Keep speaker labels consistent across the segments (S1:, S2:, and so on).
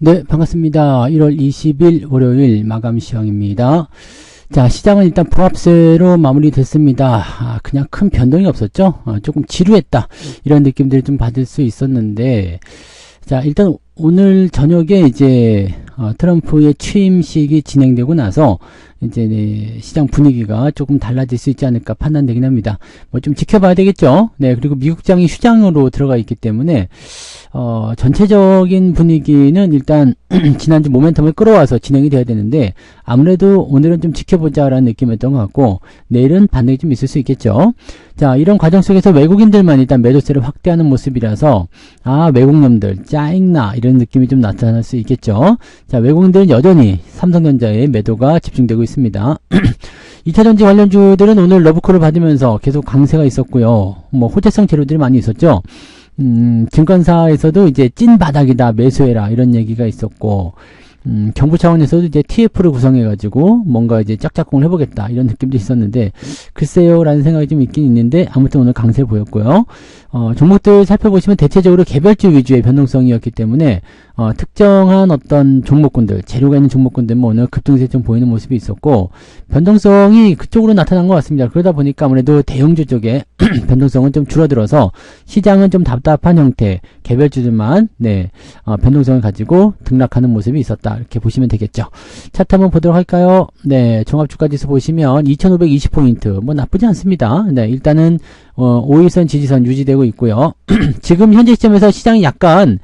S1: 네, 반갑습니다. 1월 20일 월요일 마감 시황입니다. 자, 시장은 일단 부합세로 마무리됐습니다. 그냥 큰 변동이 없었죠. 조금 지루했다. 이런 느낌들을 좀 받을 수 있었는데, 자, 일단 오늘 저녁에 이제 트럼프의 취임식이 진행되고 나서 이제 시장 분위기가 조금 달라질 수 있지 않을까 판단되긴 합니다. 뭐 좀 지켜봐야 되겠죠. 네, 그리고 미국장이 휴장으로 들어가 있기 때문에 전체적인 분위기는 일단 지난주 모멘텀을 끌어와서 진행이 돼야 되는데, 아무래도 오늘은 좀 지켜보자라는 느낌이었던 것 같고, 내일은 반등이 좀 있을 수 있겠죠. 자, 이런 과정 속에서 외국인들만 일단 매도세를 확대하는 모습이라서, 외국놈들 짜증나 이런 느낌이 좀 나타날 수 있겠죠. 자, 외국인들은 여전히 삼성전자에 매도가 집중되고 있습니다. 2차전지 관련주들은 오늘 러브콜을 받으면서 계속 강세가 있었고요. 뭐 호재성 재료들이 많이 있었죠. 증권사에서도 이제 찐 바닥이다, 매수해라 이런 얘기가 있었고, 정부 차원에서도 이제 TF를 구성해가지고 뭔가 이제 짝짝꿍을 해보겠다 이런 느낌도 있었는데, 글쎄요 라는 생각이 좀 있긴 있는데, 아무튼 오늘 강세 보였고요. 종목들 살펴보시면 대체적으로 개별주 위주의 변동성이었기 때문에 특정한 어떤 종목군들, 재료가 있는 종목군들 뭐 오늘 급등세 좀 보이는 모습이 있었고, 변동성이 그쪽으로 나타난 것 같습니다. 그러다 보니까 아무래도 대형주 쪽에 변동성은 좀 줄어들어서 시장은 좀 답답한 형태, 개별주들만 변동성을 가지고 등락하는 모습이 있었다, 이렇게 보시면 되겠죠. 차트 한번 보도록 할까요? 네, 종합주가지수 보시면 2520포인트 뭐 나쁘지 않습니다. 네, 일단은 5일선 지지선 유지되고 있고요. 지금 현재 시점에서 시장이 약간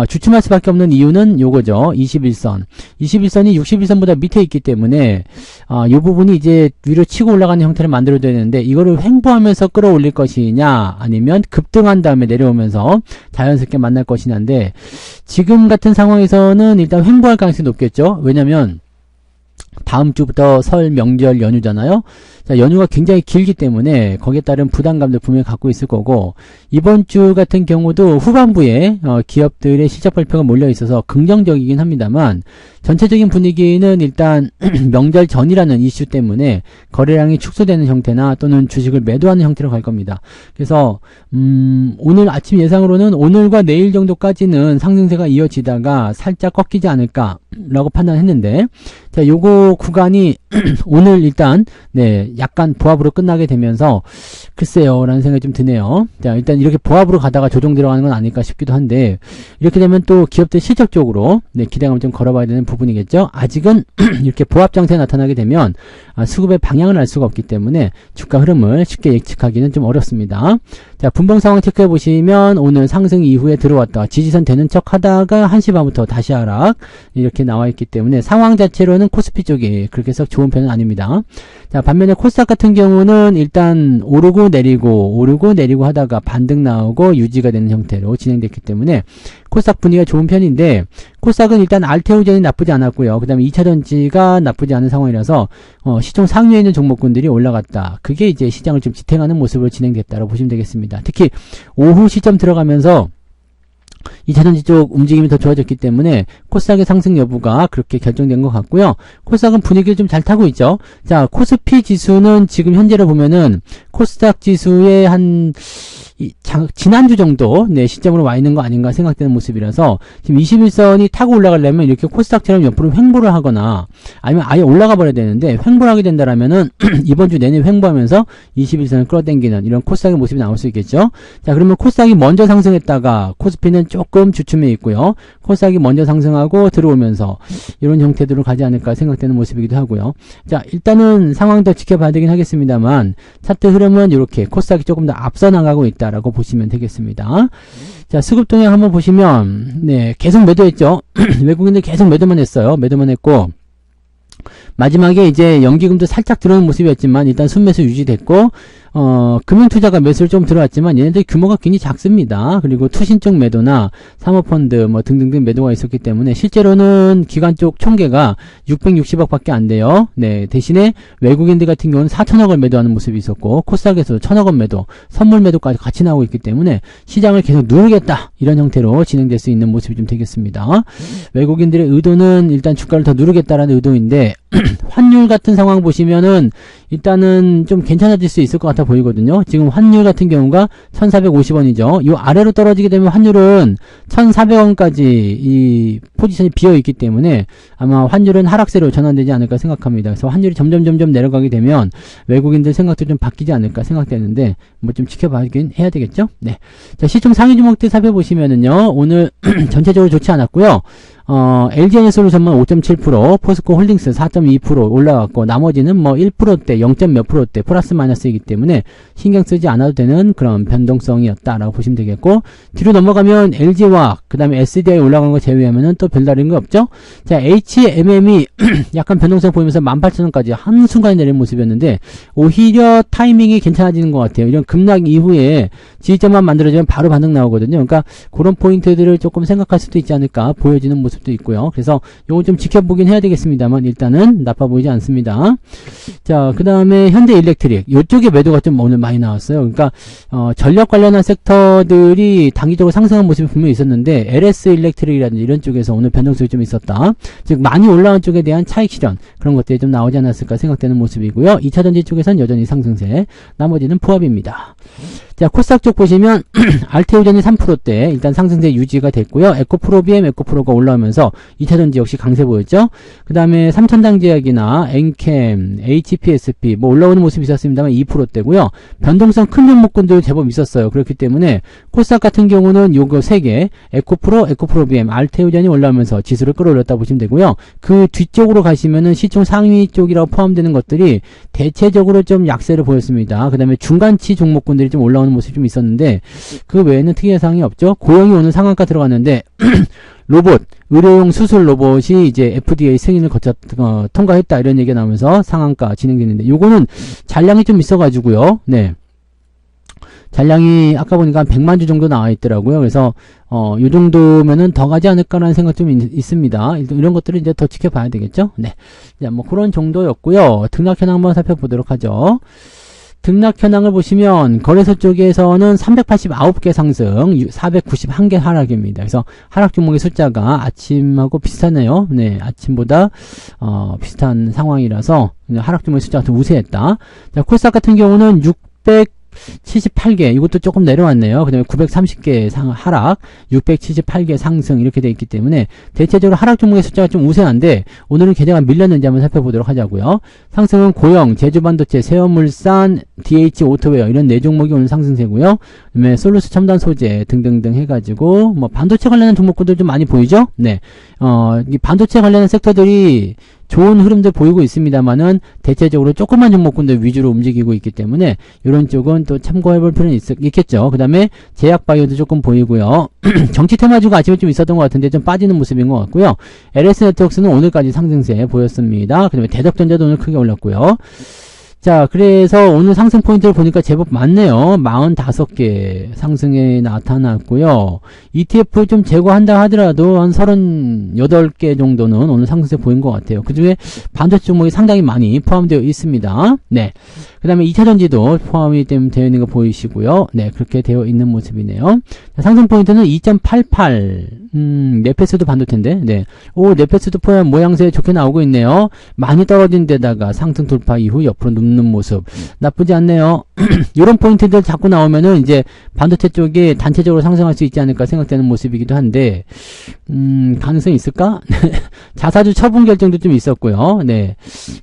S1: 주춤할 수밖에 없는 이유는 요거죠. 21선. 21선이 61선보다 밑에 있기 때문에 요 부분이 이제 위로 치고 올라가는 형태를 만들어줘야 되는데, 이거를 횡보하면서 끌어올릴 것이냐 아니면 급등한 다음에 내려오면서 자연스럽게 만날 것이냐인데, 지금 같은 상황에서는 일단 횡보할 가능성이 높겠죠. 왜냐면 다음 주부터 설 명절 연휴잖아요. 자, 연휴가 굉장히 길기 때문에 거기에 따른 부담감도 분명히 갖고 있을 거고, 이번 주 같은 경우도 후반부에 기업들의 실적 발표가 몰려 있어서 긍정적이긴 합니다만, 전체적인 분위기는 일단 명절 전이라는 이슈 때문에 거래량이 축소되는 형태나 또는 주식을 매도하는 형태로 갈 겁니다. 그래서 오늘 아침 예상으로는 오늘과 내일 정도까지는 상승세가 이어지다가 살짝 꺾이지 않을까 라고 판단했는데, 자, 요거 구간이 오늘 일단 약간 보합으로 끝나게 되면서 글쎄요 라는 생각이 좀 드네요. 자, 일단 이렇게 보합으로 가다가 조정 들어가는 건 아닐까 싶기도 한데, 이렇게 되면 또 기업들 실적적으로 기대감을 좀 걸어봐야 되는 부분이겠죠. 아직은 이렇게 보합 장세가 나타나게 되면 수급의 방향을 알 수가 없기 때문에 주가 흐름을 쉽게 예측하기는 좀 어렵습니다. 자, 분봉 상황 체크해 보시면 오늘 상승 이후에 들어왔다 지지선 되는 척 하다가 1시 반부터 다시 하락 이렇게 나와 있기 때문에 상황 자체로는 코스피 쪽이 그렇게 썩 좋은 편은 아닙니다. 자, 반면에 코스닥 같은 경우는 일단 오르고 내리고 하다가 반등 나오고 유지가 되는 형태로 진행됐기 때문에 코스닥 분위기가 좋은 편인데, 코스닥은 일단 알테오젠이 나쁘지 않았고요. 그 다음에 2차전지가 나쁘지 않은 상황이라서 시총 상위에 있는 종목군들이 올라갔다. 그게 이제 시장을 좀 지탱하는 모습으로 진행됐다고 보시면 되겠습니다. 특히 오후 시점 들어가면서 2차전지 쪽 움직임이 더 좋아졌기 때문에 코스닥의 상승 여부가 그렇게 결정된 것 같고요. 코스닥은 분위기를 좀 잘 타고 있죠. 자, 코스피 지수는 지금 현재로 보면은 코스닥 지수의 한 지난주 정도 시점으로 와 있는 거 아닌가 생각되는 모습이라서, 지금 21선이 타고 올라가려면 이렇게 코스닥처럼 옆으로 횡보를 하거나 아니면 아예 올라가 버려야 되는데, 횡보를 하게 된다라면은 이번 주 내내 횡보하면서 21선을 끌어당기는 이런 코스닥의 모습이 나올 수 있겠죠. 자, 그러면 코스닥이 먼저 상승했다가 코스피는 조금 주춤해 있고요. 코스닥이 먼저 상승하고 들어오면서 이런 형태들로 가지 않을까 생각되는 모습이기도 하고요. 자, 일단은 상황 더 지켜봐야 되긴 하겠습니다만, 차트 흐름은 이렇게 코스닥이 조금 더 앞서 나가고 있다라고 보시면 되겠습니다. 자, 수급 동향 한번 보시면 계속 매도했죠. 외국인들 계속 매도만 했어요. 매도만 했고, 마지막에 이제 연기금도 살짝 들어오는 모습이었지만 일단 순매수 유지됐고, 금융투자가 매수를 좀 들어왔지만 얘네들 규모가 굉장히 작습니다. 그리고 투신 쪽 매도나 사모펀드 뭐 등등등 매도가 있었기 때문에 실제로는 기관 쪽 총계가 660억 밖에 안 돼요. 대신에 외국인들 같은 경우는 4천억을 매도하는 모습이 있었고, 코스닥에서도 1,000억 원 매도, 선물 매도까지 같이 나오고 있기 때문에 시장을 계속 누르겠다 이런 형태로 진행될 수 있는 모습이 좀 되겠습니다. 외국인들의 의도는 일단 주가를 더 누르겠다라는 의도인데, 환율 같은 상황 보시면은 일단은 좀 괜찮아질 수 있을 것 같아 보이거든요. 지금 환율 같은 경우가 1,450원이죠. 이 아래로 떨어지게 되면 환율은 1,400원까지 이 포지션이 비어 있기 때문에 아마 환율은 하락세로 전환되지 않을까 생각합니다. 그래서 환율이 점점 내려가게 되면 외국인들 생각도 좀 바뀌지 않을까 생각되는데 뭐 좀 지켜봐야긴 해야 되겠죠. 네. 자, 시총 상위 종목들 살펴보시면은요, 오늘 전체적으로 좋지 않았고요. LG에너솔루션만 5.7%, 포스코 홀딩스 4.2% 올라갔고, 나머지는 뭐 1%대, 0. 몇 %대 플러스 마이너스이기 때문에 신경 쓰지 않아도 되는 그런 변동성이었다라고 보시면 되겠고, 뒤로 넘어가면 LG화학, 그 다음에 SDI 올라간 거 제외하면은 또 별다른 거 없죠? 자, HMM이 약간 변동성 보이면서 18,000원까지 한순간에 내린 모습이었는데, 오히려 타이밍이 괜찮아지는 것 같아요. 이런 급락 이후에 지지점만 만들어지면 바로 반등 나오거든요. 그러니까 그런 포인트들을 조금 생각할 수도 있지 않을까 보여지는 모습도 있고요. 그래서 요거 좀 지켜보긴 해야 되겠습니다만 일단은 나빠 보이지 않습니다. 자, 그 다음에 현대일렉트릭 요쪽에 매도가 좀 오늘 많이 나왔어요. 그러니까 전력 관련한 섹터들이 단기적으로 상승한 모습이 분명히 있었는데 LS 일렉트릭이라든지 이런 쪽에서 오늘 변동성이 좀 있었다. 즉 많이 올라온 쪽에 대한 차익 실현 그런 것들이 좀 나오지 않았을까 생각되는 모습이고요. 2차전지 쪽에서는 여전히 상승세, 나머지는 포합입니다. 자, 코스닥 쪽 보시면 알테오젠이 3%대 일단 상승세 유지가 됐고요. 에코프로비엠, 에코프로가 올라오면서 2차전지 역시 강세 보였죠. 그 다음에 삼천당제약이나 엔캠, HPSP 뭐 올라오는 모습이 있었습니다만 2%대고요. 변동성 큰 종목군도 제법 있었어요. 그렇기 때문에 코스닥 같은 경우는 요거 3개 에코프로, 에코프로비엠, 알테오젠이 올라오면서 지수를 끌어올렸다 보시면 되고요. 그 뒤쪽으로 가시면은 시총 상위 쪽이라고 포함되는 것들이 대체적으로 좀 약세를 보였습니다. 그 다음에 중간치 종목군들이 좀 올라오는 모습이 좀 있었는데 그 외에는 특이한 사항이 없죠. 고영이 오늘 상한가 들어갔는데 로봇, 의료용 수술 로봇이 이제 FDA 승인을 통과했다 이런 얘기가 나오면서 상한가 진행됐는데 요거는 잔량이 좀 있어가지고요. 네. 잔량이 아까 보니까 한 100만 주 정도 나와 있더라고요. 그래서 요 정도면은 더 가지 않을까라는 생각 좀 있습니다. 이런 것들을 이제 더 지켜봐야 되겠죠. 네. 자, 뭐 그런 정도였고요. 등락 현황 한번 살펴보도록 하죠. 등락 현황을 보시면 거래소 쪽에서는 389개 상승, 491개 하락입니다. 그래서 하락 종목의 숫자가 아침하고 비슷하네요. 네, 아침보다 비슷한 상황이라서 하락 종목의 숫자가 더 우세했다. 자, 코스닥 같은 경우는 678개, 이것도 조금 내려왔네요. 그 다음에 930개 하락, 678개 상승 이렇게 돼 있기 때문에 대체적으로 하락 종목의 숫자가 좀 우세한데 오늘은 개정안 밀렸는지 한번 살펴보도록 하자고요. 상승은 고영, 제주반도체, 세어물산, DH 오토웨어 이런 4종목이 오늘 상승세고요. 그 다음에 솔루스 첨단 소재 등등등 해가지고 뭐 반도체 관련한 종목들도 좀 많이 보이죠? 네, 이 반도체 관련한 섹터들이 좋은 흐름들 보이고 있습니다만은 대체적으로 조그만 종목군들 위주로 움직이고 있기 때문에 이런 쪽은 또 참고해 볼 필요는 있겠죠. 그 다음에 제약바이오도 조금 보이고요. 정치 테마주가 아침에 좀 있었던 것 같은데 좀 빠지는 모습인 것 같고요. LS네트워크스는 오늘까지 상승세 보였습니다. 그 다음에 대덕전자도 오늘 크게 올랐고요. 자, 그래서 오늘 상승 포인트를 보니까 제법 많네요. 45개 상승에 나타났고요. ETF 좀 제거한다 하더라도 한 38개 정도는 오늘 상승세 보인 것 같아요. 그 중에 반도체 종목이 상당히 많이 포함되어 있습니다. 네. 그 다음에 2차전지도 포함이 되어 있는 거 보이시고요. 네, 그렇게 되어 있는 모습이네요. 자, 상승 포인트는 2.88. 네페스도 반도체인데, 네. 오, 네페스도 포함 모양새 좋게 나오고 있네요. 많이 떨어진 데다가 상승 돌파 이후 옆으로 눕는 모습. 나쁘지 않네요. 이런 포인트들 자꾸 나오면은 이제 반도체 쪽이 단체적으로 상승할 수 있지 않을까 생각되는 모습이기도 한데, 가능성이 있을까? 자사주 처분 결정도 좀 있었고요. 네.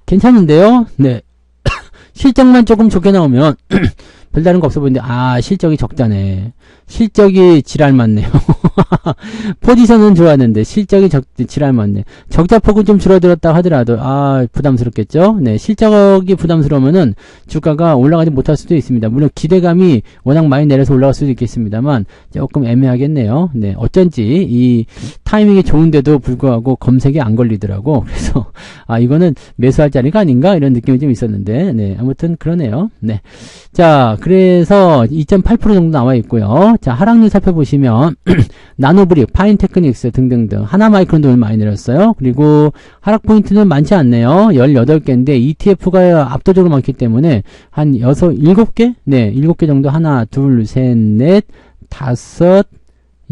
S1: 괜찮은데요? 네. 실적만 조금 좋게 나오면, 별다른 거 없어 보이는데, 실적이 적자네. 실적이 지랄 맞네요. 포지션은 좋았는데 실적이 지랄 맞네. 적자폭은 좀 줄어들었다 하더라도 부담스럽겠죠. 네, 실적이 부담스러우면은 주가가 올라가지 못할 수도 있습니다. 물론 기대감이 워낙 많이 내려서 올라갈 수도 있겠습니다만 조금 애매하겠네요. 네, 어쩐지 이 타이밍이 좋은데도 불구하고 검색이 안 걸리더라고. 그래서 이거는 매수할 자리가 아닌가 이런 느낌이 좀 있었는데, 네, 아무튼 그러네요. 네, 자, 그래서 2.8% 정도 나와 있고요. 자, 하락률 살펴보시면 나노브릭, 파인테크닉스 등등등 하나마이크론도 오늘 많이 내렸어요. 그리고 하락 포인트는 많지 않네요. 18개인데 ETF가 압도적으로 많기 때문에 한 7개? 네, 7개 정도 하나, 둘, 셋, 넷, 다섯,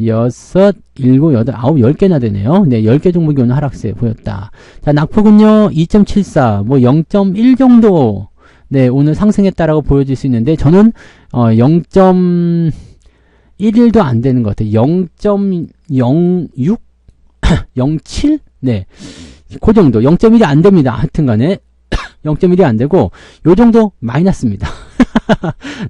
S1: 여섯, 일곱, 여덟, 아홉, 10개나 되네요. 네, 10개 종목이 오늘 하락세 보였다. 자, 낙폭은요, 2.74, 뭐 0.1 정도 네, 오늘 상승했다라고 보여질 수 있는데, 저는, 0.11도 안 되는 것 같아요. 0.06? 07? 네. 그 정도. 0.1이 안 됩니다. 하여튼 간에. 0.1이 안 되고, 요 정도 마이너스입니다.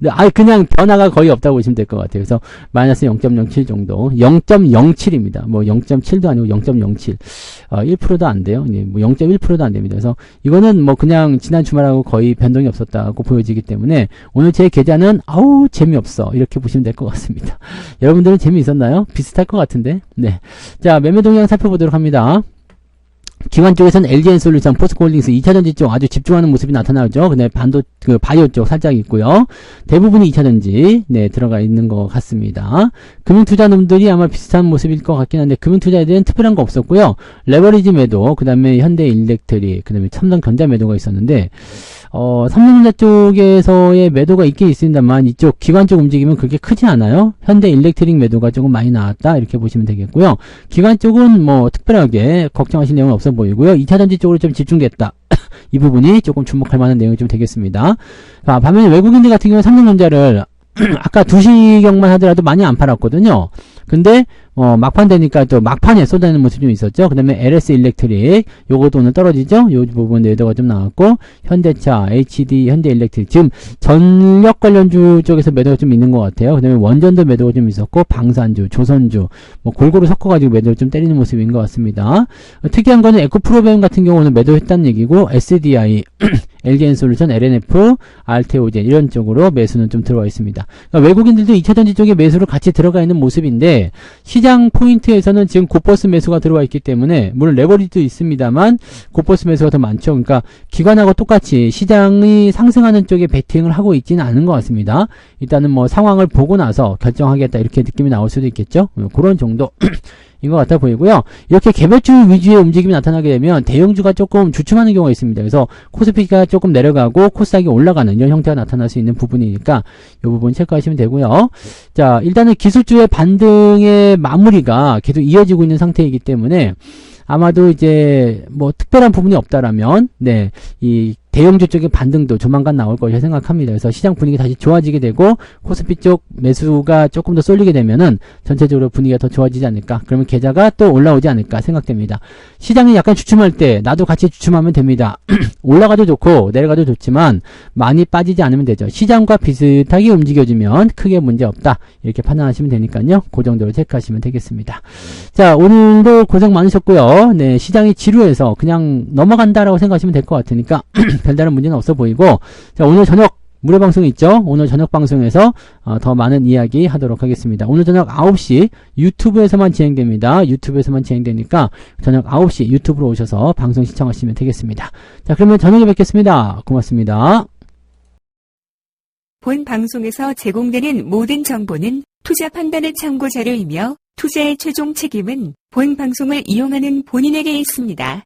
S1: 네, 그냥 변화가 거의 없다고 보시면 될 것 같아요. 그래서 마이너스 0.07 정도. 0.07입니다. 뭐 0.7도 아니고 0.07. 1%도 안 돼요. 뭐 0.1%도 안 됩니다. 그래서 이거는 뭐 그냥 지난 주말하고 거의 변동이 없었다고 보여지기 때문에 오늘 제 계좌는 아우 재미없어. 이렇게 보시면 될 것 같습니다. 여러분들은 재미있었나요? 비슷할 것 같은데. 네. 자, 매매 동향 살펴보도록 합니다. 기관 쪽에서는 LG엔솔루션, 포스코홀딩스, 2차전지 쪽 아주 집중하는 모습이 나타나죠. 근데 바이오 쪽 살짝 있고요. 대부분이 2차전지, 네, 들어가 있는 것 같습니다. 금융투자놈들이 아마 비슷한 모습일 것 같긴 한데, 금융투자에대한 특별한 거 없었고요. 레버리지 매도, 그 다음에 현대일렉트릭, 그 다음에 첨단전자 매도가 있었는데, 삼성전자 쪽에서의 매도가 있긴 있습니다만 이쪽 기관 쪽 움직임은 그렇게 크지 않아요. 현대일렉트릭 매도가 조금 많이 나왔다 이렇게 보시면 되겠고요. 기관 쪽은 뭐 특별하게 걱정하실 내용은 없어 보이고요. 2차전지 쪽으로 좀 집중됐다. 이 부분이 조금 주목할 만한 내용이 좀 되겠습니다. 자, 반면에 외국인들 같은 경우는 삼성전자를 아까 2시경만 하더라도 많이 안 팔았거든요. 근데 막판 되니까 또 막판에 쏟아내는 모습이 좀 있었죠. 그 다음에 LS 일렉트릭 요것도 오늘 떨어지죠. 요 부분 매도가 좀 나왔고 현대차, HD, 현대일렉트릭 지금 전력 관련주 쪽에서 매도가 좀 있는 것 같아요. 그 다음에 원전도 매도가 좀 있었고 방산주, 조선주 뭐 골고루 섞어가지고 매도를 좀 때리는 모습인 것 같습니다. 특이한 거는 에코프로벤 같은 경우는 매도했다는 얘기고 SDI, LG엔솔루션, LNF, 알테오젠 이런 쪽으로 매수는 좀 들어와 있습니다. 그러니까 외국인들도 2차전지 쪽에 매수로 같이 들어가 있는 모습인데 시장 포인트에서는 지금 곧버스 매수가 들어와 있기 때문에 물론 레버리지도 있습니다만 곧버스 매수가 더 많죠. 그러니까 기관하고 똑같이 시장이 상승하는 쪽에 베팅을 하고 있지는 않은 것 같습니다. 일단은 뭐 상황을 보고 나서 결정하겠다 이렇게 느낌이 나올 수도 있겠죠. 그런 정도 인 것 같아 보이고요. 이렇게 개별주 위주의 움직임이 나타나게 되면 대형주가 조금 주춤하는 경우가 있습니다. 그래서 코스피가 조금 내려가고 코스닥이 올라가는 이런 형태가 나타날 수 있는 부분이니까 이 부분 체크하시면 되고요. 자, 일단은 기술주의 반등의 마무리가 계속 이어지고 있는 상태이기 때문에 아마도 이제 뭐 특별한 부분이 없다라면 네, 이 대형주 쪽의 반등도 조만간 나올 것이라 생각합니다. 그래서 시장 분위기 다시 좋아지게 되고 코스피 쪽 매수가 조금 더 쏠리게 되면은 전체적으로 분위기가 더 좋아지지 않을까. 그러면 계좌가 또 올라오지 않을까 생각됩니다. 시장이 약간 주춤할 때 나도 같이 주춤하면 됩니다. 올라가도 좋고 내려가도 좋지만 많이 빠지지 않으면 되죠. 시장과 비슷하게 움직여주면 크게 문제 없다. 이렇게 판단하시면 되니까요. 그 정도로 체크하시면 되겠습니다. 자, 오늘도 고생 많으셨고요. 네, 시장이 지루해서 그냥 넘어간다라고 생각하시면 될 것 같으니까 별다른 문제는 없어 보이고, 자, 오늘 저녁 무료 방송 있죠? 오늘 저녁 방송에서 더 많은 이야기 하도록 하겠습니다. 오늘 저녁 9시 유튜브에서만 진행됩니다. 유튜브에서만 진행되니까 저녁 9시 유튜브로 오셔서 방송 시청하시면 되겠습니다. 자, 그러면 저녁에 뵙겠습니다. 고맙습니다.
S2: 본 방송에서 제공되는 모든 정보는 투자 판단의 참고 자료이며 투자의 최종 책임은 본 방송을 이용하는 본인에게 있습니다.